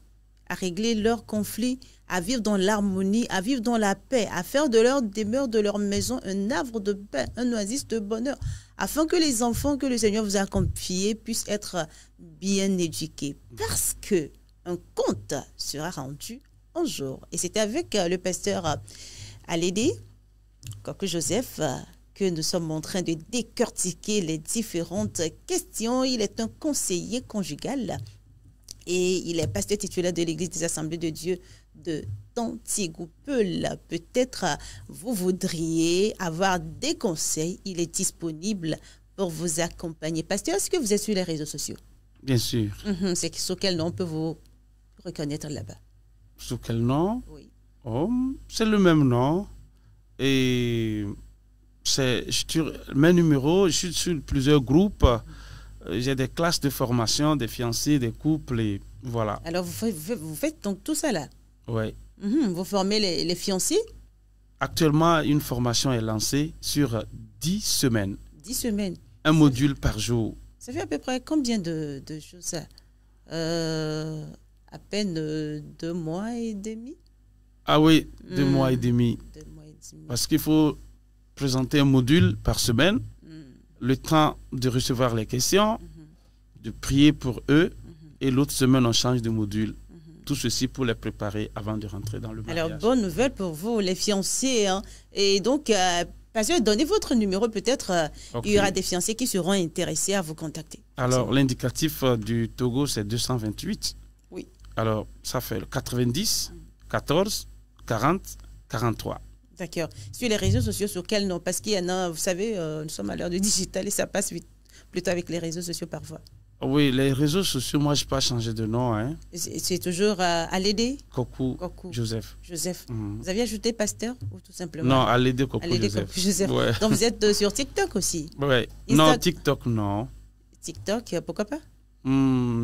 À régler leurs conflits, à vivre dans l'harmonie, à vivre dans la paix, à faire de leur demeure, de leur maison, un havre de paix, un oasis de bonheur, afin que les enfants que le Seigneur vous a confiés puissent être bien éduqués. Parce que un compte sera rendu un jour. Et c'est avec le pasteur Alédé, Coco Joseph, que nous sommes en train de décortiquer les différentes questions. Il est un conseiller conjugal et il est pasteur titulaire de l'Église des Assemblées de Dieu de Tantigoupeul. Peut-être vous voudriez avoir des conseils. Il est disponible pour vous accompagner. Pasteur, est-ce que vous êtes sur les réseaux sociaux? Bien sûr. C'est sur quel nom on peut vous reconnaître là-bas? Sous quel nom? Oui. Oh, c'est le même nom. Et mes numéros, je suis sur plusieurs groupes. J'ai des classes de formation, des fiancés, des couples, et voilà. Alors, vous faites donc tout ça là? Oui. Vous formez les fiancés? Actuellement, une formation est lancée sur 10 semaines. 10 semaines? Un module par jour. Ça fait à peu près combien de choses ça? À peine 2 mois et demi? Ah oui, 2 mois et demi. 2 mois et demi. Parce qu'il faut présenter un module par semaine, le temps de recevoir les questions, de prier pour eux, et l'autre semaine, on change de module. Tout ceci pour les préparer avant de rentrer dans le mariage. Alors, bonne nouvelle pour vous, les fiancés. Hein. Et donc, pasteur, donnez votre numéro, peut-être il y aura des fiancés qui seront intéressés à vous contacter. Alors, l'indicatif du Togo, c'est 228. Oui. Alors, ça fait 90, 14, 40, 43. D'accord. Sur les réseaux sociaux, sur quel nom? Parce qu'il y en a, vous savez, nous sommes à l'heure du digital et ça passe vite, plutôt avec les réseaux sociaux parfois. Oui, les réseaux sociaux, moi, je n'ai pas changé de nom. Hein. C'est toujours Alédé Coco Joseph. Joseph. Vous aviez ajouté pasteur ou tout simplement? Non, Alédé Coco Joseph. Ouais. Donc, vous êtes sur TikTok aussi? Oui. Non, TikTok, non. TikTok, pourquoi pas?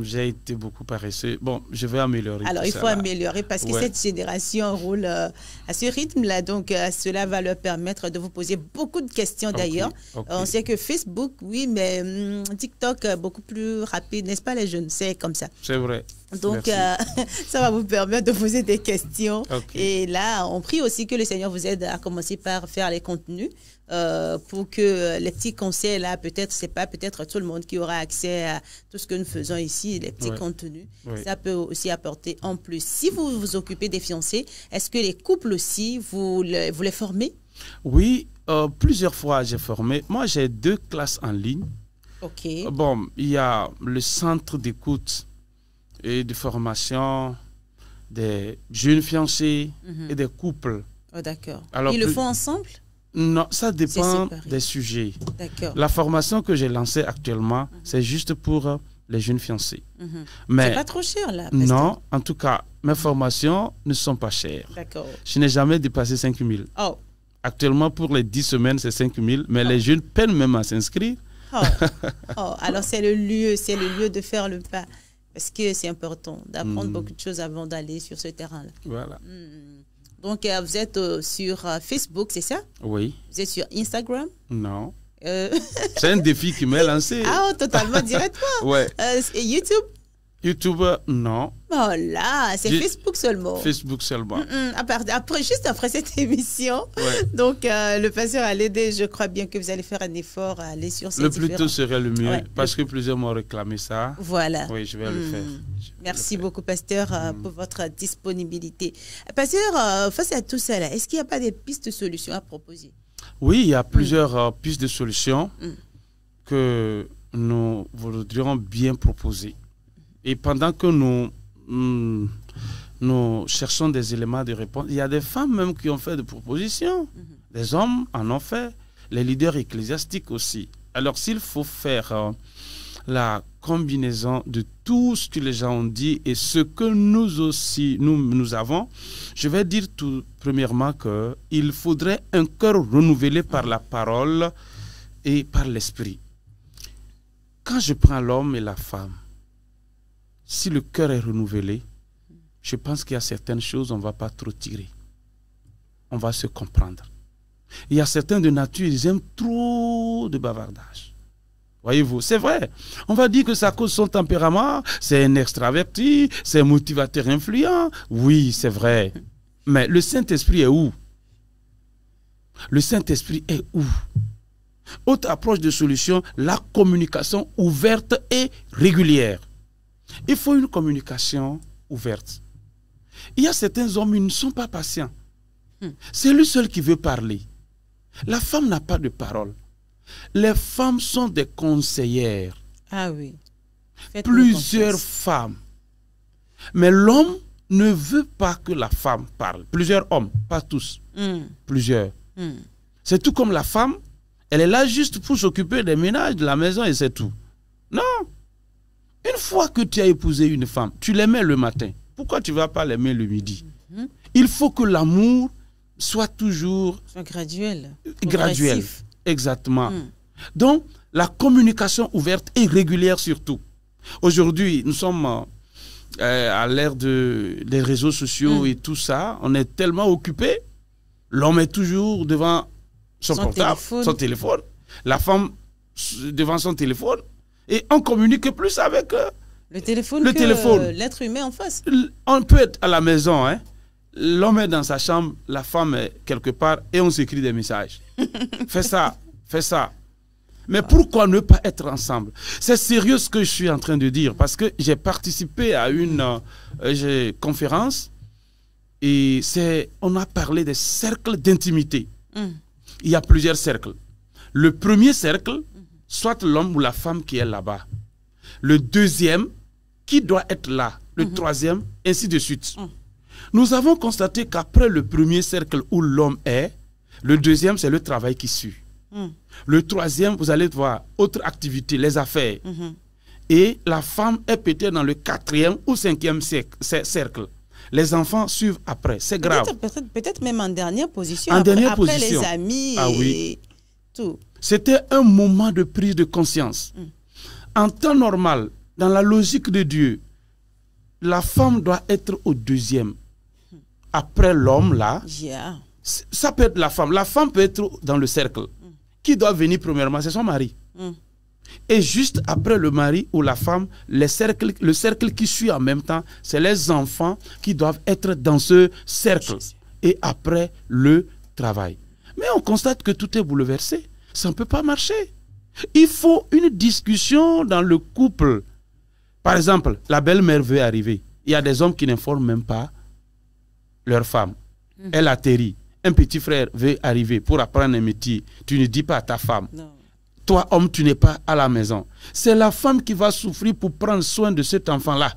J'ai été beaucoup paresseux. Bon, je vais améliorer. Alors, il faut améliorer parce que cette génération roule à ce rythme-là. Donc, cela va leur permettre de vous poser beaucoup de questions d'ailleurs. On sait que Facebook, oui, mais TikTok, beaucoup plus rapide, n'est-ce pas les jeunes? C'est comme ça. C'est vrai. Donc, ça va vous permettre de poser des questions. Et là, on prie aussi que le Seigneur vous aide à commencer par faire les contenus pour que les petits conseils, là, peut-être, c'est pas peut-être tout le monde qui aura accès à tout ce que nous faisons ici, les petits contenus. Ça peut aussi apporter en plus. Si vous vous occupez des fiancés, est-ce que les couples aussi, vous les formez? Oui, plusieurs fois j'ai formé. Moi, j'ai 2 classes en ligne. OK. Bon, il y a le centre d'écoute et de formation des jeunes fiancés et des couples. Oh, d'accord. Ils le font ensemble? Non, ça dépend des sujets. D'accord. La formation que j'ai lancée actuellement, c'est juste pour les jeunes fiancés. Mais c'est pas trop cher là? Non, en tout cas, mes formations ne sont pas chères. D'accord. Je n'ai jamais dépassé 5 000. Oh. Actuellement, pour les 10 semaines, c'est 5 000, mais les jeunes peinent même à s'inscrire. Alors c'est le lieu de faire le pas. Parce que c'est important d'apprendre beaucoup de choses avant d'aller sur ce terrain-là. Voilà. Donc, vous êtes sur Facebook, c'est ça? Oui. Vous êtes sur Instagram? Non. C'est un défi qui m'est lancé. Ah, totalement directement. Ouais. Et YouTube? YouTube, non. Oh là, c'est Facebook seulement. Facebook seulement. Juste après cette émission, donc le pasteur Alédé, je crois bien que vous allez faire un effort à aller sur ces Le plus tôt serait le mieux, parce que plusieurs m'ont réclamé ça. Voilà. Oui, je vais le faire. Merci beaucoup, pasteur, pour votre disponibilité. Pasteur, face à tout ça, est-ce qu'il n'y a pas des pistes de solutions à proposer? Oui, il y a plusieurs pistes de solutions que nous voudrions bien proposer. Et pendant que nous cherchons des éléments de réponse, il y a des femmes même qui ont fait des propositions. Des hommes en ont fait. Les leaders ecclésiastiques aussi. Alors, s'il faut faire la combinaison de tout ce que les gens ont dit et ce que nous aussi, nous avons. Je vais dire tout premièrement qu'il faudrait un cœur renouvelé par la parole et par l'esprit. Quand je prends l'homme et la femme, si le cœur est renouvelé, je pense qu'il y a certaines choses, on ne va pas trop tirer. On va se comprendre. Il y a certains de nature, ils aiment trop de bavardage. Voyez-vous, c'est vrai. On va dire que c'est à cause de son tempérament, c'est un extraverti, c'est un motivateur influent. Oui, c'est vrai. Mais le Saint-Esprit est où? Le Saint-Esprit est où? Autre approche de solution, la communication ouverte et régulière. Il faut une communication ouverte. Il y a certains hommes, ils ne sont pas patients. C'est lui seul qui veut parler. La femme n'a pas de parole. Les femmes sont des conseillères. Ah oui. Plusieurs femmes. Mais l'homme ne veut pas que la femme parle. Plusieurs hommes, pas tous. Plusieurs. C'est tout comme la femme. Elle est là juste pour s'occuper des ménages, de la maison et c'est tout. Non. Une fois que tu as épousé une femme, tu l'aimais le matin. Pourquoi tu ne vas pas l'aimer le midi? Il faut que l'amour soit toujours graduel. Graduel. Exactement. Donc, la communication ouverte et régulière surtout. Aujourd'hui, nous sommes à l'ère des réseaux sociaux et tout ça. On est tellement occupés. L'homme est toujours devant son portable, son téléphone. La femme devant son téléphone. Et on communique plus avec le téléphone que l'être humain en face. On peut être à la maison, hein. L'homme est dans sa chambre, la femme est quelque part et on s'écrit des messages. Fais ça, fais ça. Mais pourquoi ne pas être ensemble? C'est sérieux ce que je suis en train de dire parce que j'ai participé à une conférence et on a parlé des cercles d'intimité. Il y a plusieurs cercles. Le premier cercle, soit l'homme ou la femme qui est là-bas. Le deuxième, qui doit être là. Le troisième, ainsi de suite. Nous avons constaté qu'après le premier cercle où l'homme est, le deuxième, c'est le travail qui suit. Le troisième, vous allez voir, autre activité, les affaires. Et la femme est peut-être dans le quatrième ou cinquième cercle. Les enfants suivent après, c'est grave. Peut-être même en dernière position. En dernière après position. Les amis et tout. C'était un moment de prise de conscience. En temps normal, dans la logique de Dieu, la femme doit être au deuxième. Après l'homme, là, ça peut être la femme. La femme peut être dans le cercle. Qui doit venir premièrement? C'est son mari. Et juste après le mari ou la femme, le cercle qui suit en même temps, c'est les enfants qui doivent être dans ce cercle. Et après, le travail. Mais on constate que tout est bouleversé. Ça ne peut pas marcher. Il faut une discussion dans le couple. Par exemple, la belle-mère veut arriver. Il y a des hommes qui n'informent même pas leur femme. Elle atterrit. Un petit frère veut arriver pour apprendre un métier. Tu ne dis pas à ta femme. Non. Toi, homme, tu n'es pas à la maison. C'est la femme qui va souffrir pour prendre soin de cet enfant-là.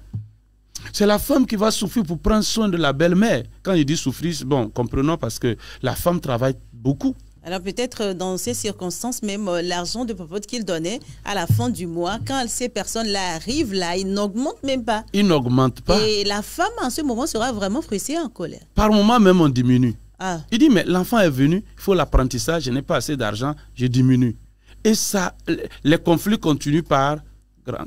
C'est la femme qui va souffrir pour prendre soin de la belle-mère. Quand il dit souffrir, bon, comprenons parce que la femme travaille beaucoup. Alors peut-être dans ces circonstances, même l'argent de popote qu'il donnait à la fin du mois, quand ces personnes-là arrivent, là, il n'augmente même pas. Il n'augmente pas. Et la femme, en ce moment, sera vraiment frustrée, en colère. Par moment même, on diminue. Il dit, mais l'enfant est venu, il faut l'apprentissage, je n'ai pas assez d'argent, je diminue. Et ça, les conflits continuent par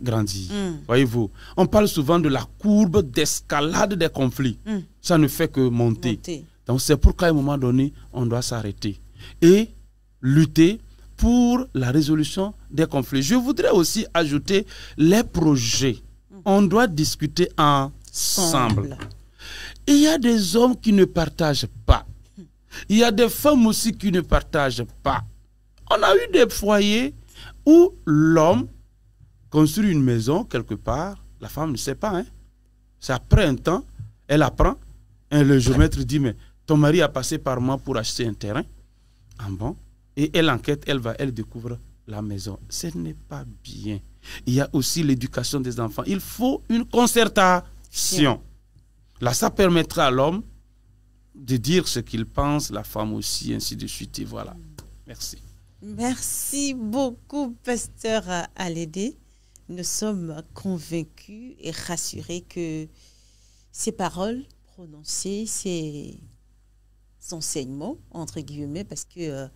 grandir. Voyez-vous, on parle souvent de la courbe d'escalade des conflits. Ça ne fait que monter. Donc c'est pourquoi à un moment donné, on doit s'arrêter et lutter pour la résolution des conflits. Je voudrais aussi ajouter les projets. On doit discuter ensemble. Il y a des hommes qui ne partagent pas. Il y a des femmes aussi qui ne partagent pas. On a eu des foyers où l'homme construit une maison quelque part. La femme ne sait pas. Hein? C'est après un temps, elle apprend. Et le géomètre dit, mais ton mari a passé par moi pour acheter un terrain. Ah bon? Et elle enquête, elle découvre la maison. Ce n'est pas bien. Il y a aussi l'éducation des enfants. Il faut une concertation. Là, ça permettra à l'homme de dire ce qu'il pense, la femme aussi, ainsi de suite. Et voilà. Merci. Merci beaucoup, pasteur Alédé. nous sommes convaincus et rassurés que ces paroles prononcées, ces enseignements, entre guillemets, parce que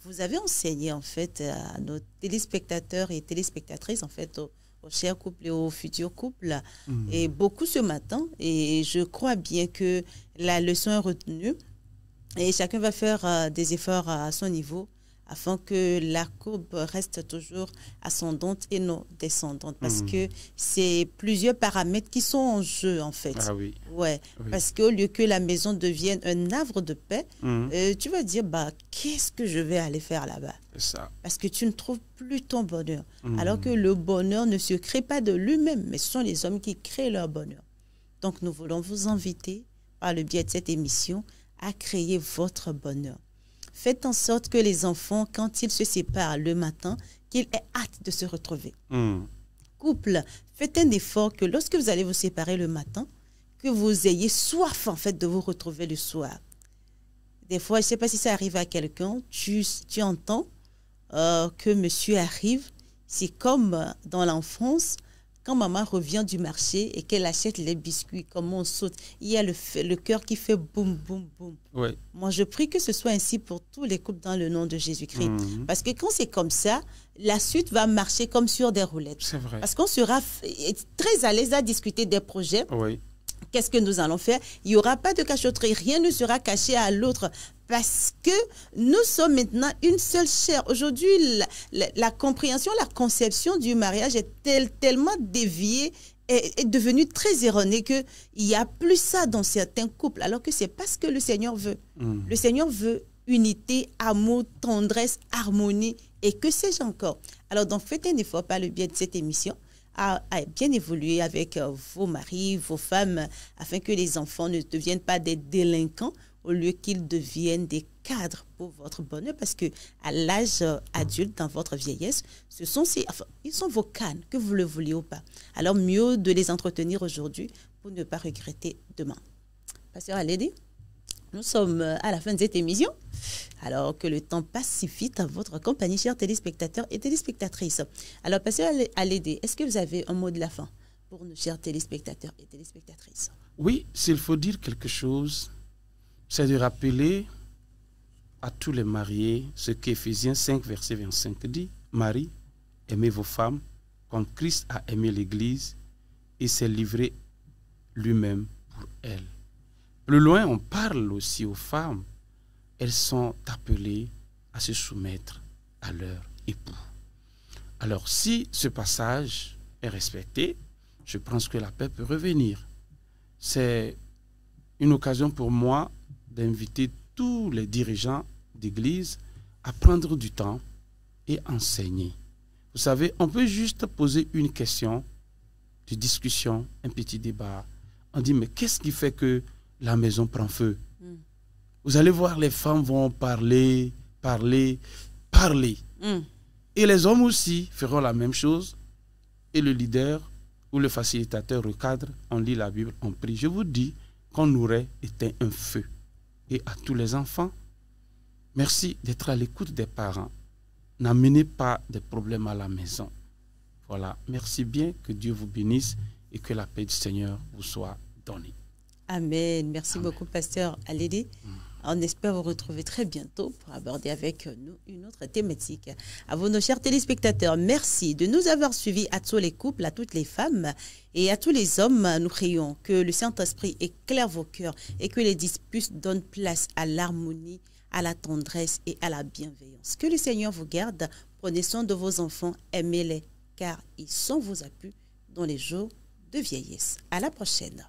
vous avez enseigné, en fait, à nos téléspectateurs et téléspectatrices, en fait, aux chers couples et aux futurs couples, et beaucoup ce matin. Et je crois bien que la leçon est retenue et chacun va faire des efforts à son niveau afin que la courbe reste toujours ascendante et non descendante. Parce que c'est plusieurs paramètres qui sont en jeu, en fait. Ah oui. Ouais. Oui. Parce qu'au lieu que la maison devienne un havre de paix, tu vas dire, qu'est-ce que je vais aller faire là-bas? C'est ça. Parce que tu ne trouves plus ton bonheur. Alors que le bonheur ne se crée pas de lui-même, mais ce sont les hommes qui créent leur bonheur. Donc, nous voulons vous inviter, par le biais de cette émission, à créer votre bonheur. Faites en sorte que les enfants, quand ils se séparent le matin, qu'ils aient hâte de se retrouver. Couple, faites un effort que lorsque vous allez vous séparer le matin, que vous ayez soif en fait de vous retrouver le soir. Des fois, je ne sais pas si ça arrive à quelqu'un, tu entends que monsieur arrive. C'est comme dans l'enfance, quand maman revient du marché et qu'elle achète les biscuits, comment on saute, il y a le cœur qui fait boum, boum, boum. Ouais. Moi, je prie que ce soit ainsi pour tous les couples dans le nom de Jésus-Christ. Parce que quand c'est comme ça, la suite va marcher comme sur des roulettes. C'est vrai. Parce qu'on sera très à l'aise à discuter des projets. Oui. Qu'est-ce que nous allons faire? Il n'y aura pas de cachotterie, rien ne sera caché à l'autre parce que nous sommes maintenant une seule chair. Aujourd'hui, la compréhension, la conception du mariage est tellement déviée, est devenue très erronée qu'il n'y a plus ça dans certains couples, alors que c'est pas ce que le Seigneur veut. Le Seigneur veut unité, amour, tendresse, harmonie et que sais-je encore. Alors donc faites un effort par le biais de cette émission à bien évoluer avec vos maris, vos femmes, afin que les enfants ne deviennent pas des délinquants au lieu qu'ils deviennent des cadres pour votre bonheur, parce que à l'âge adulte, dans votre vieillesse, ils sont vos cannes, que vous le vouliez ou pas. Alors mieux de les entretenir aujourd'hui pour ne pas regretter demain. Pasteur Alédé, nous sommes à la fin de cette émission. Alors que le temps passe si vite à votre compagnie, chers téléspectateurs et téléspectatrices. Alors, Pasteur Alédé, est-ce que vous avez un mot de la fin pour nos chers téléspectateurs et téléspectatrices? Oui, s'il faut dire quelque chose, c'est de rappeler à tous les mariés ce qu'Éphésiens 5, verset 25 dit. Marie, aimez vos femmes comme Christ a aimé l'Église et s'est livré lui-même pour elle. Plus loin, on parle aussi aux femmes. Elles sont appelées à se soumettre à leur époux. Alors, si ce passage est respecté, je pense que la paix peut revenir. C'est une occasion pour moi d'inviter tous les dirigeants d'église à prendre du temps et enseigner. Vous savez, on peut juste poser une question de discussion, un petit débat. On dit, mais qu'est-ce qui fait que la maison prend feu? Vous allez voir, les femmes vont parler. Et les hommes aussi feront la même chose. Et le leader ou le facilitateur recadre, on lit la Bible, on prie. Je vous dis qu'on aurait éteint un feu. Et à tous les enfants, merci d'être à l'écoute des parents. N'amenez pas des problèmes à la maison. Voilà, merci bien, que Dieu vous bénisse et que la paix du Seigneur vous soit donnée. Amen. Merci beaucoup, Pasteur Alédé. On espère vous retrouver très bientôt pour aborder avec nous une autre thématique. À vous, nos chers téléspectateurs, merci de nous avoir suivis, à tous les couples, à toutes les femmes et à tous les hommes. Nous prions que le Saint-Esprit éclaire vos cœurs et que les disputes donnent place à l'harmonie, à la tendresse et à la bienveillance. Que le Seigneur vous garde. Prenez soin de vos enfants, aimez-les, car ils sont vos appuis dans les jours de vieillesse. À la prochaine.